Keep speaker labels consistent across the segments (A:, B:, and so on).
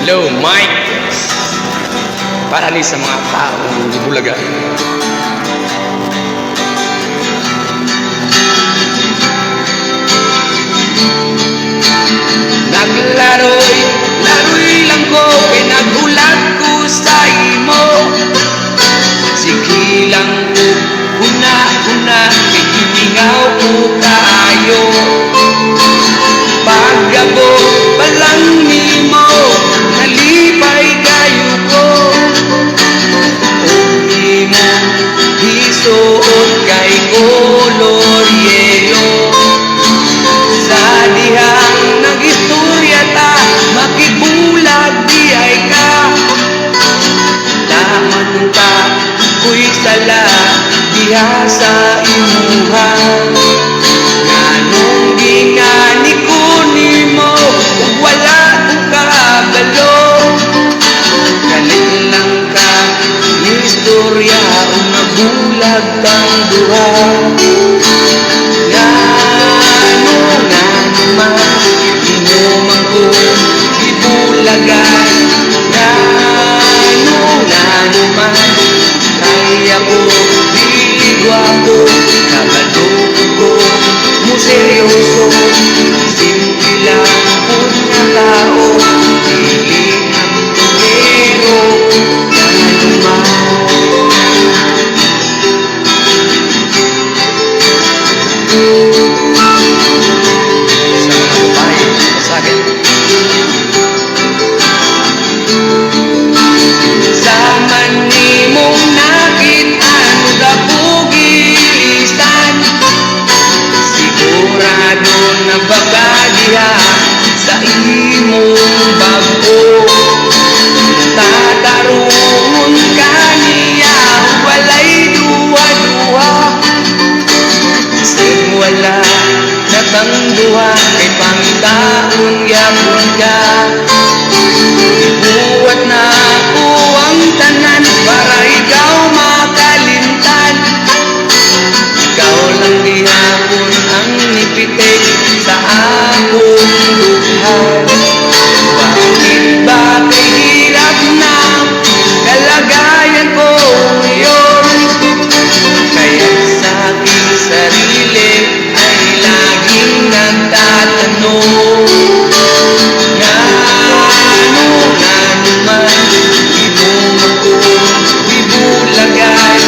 A: Hello, Mike. Para ni sa mga taong Bulaga. Laroy lang ko, kay nagulat ko sa imo. Sige lang ko, una, kay kiningaw ko kayo. Pagabo pa lang nimo, nalipay kayo ko. O di mo hisuot kay kolor yelo. Sa dihang nag-istorya ta, makibulag di ay ka. Laman ta, kuy sala, diha sa imuhan. Nganong gingani ko nimo, ug wala ko kabalo. Galit lang ka, istorya o nabulag kang duha. Inuman ko, ibulagan. Ngano man, kaya ko, biligwa ko, kabalog ko, mo seryoso. Simple lang po na tao, dili ang pero, ngano man. Sa imong bago tatarungon ka niya, walay duwa-duwa. Sig wala natang duha, kay pangtaon yapon ka. Ibuwat na ko ang tanan, para ikaw makalimtan. Ikaw lang gihapon ang nipitik sa akong duhan. Bakit hirap na kalagayan ko ngayon? Kaya sa aking sarili ay laging nagtatanong. Ngano man, inuman ko, ibulagan.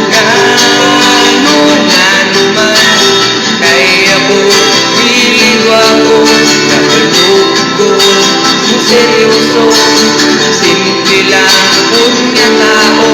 A: Ngano man, kaya ko, biligwa ko, nabalog ko, seryoso. Simple lang po niya tao,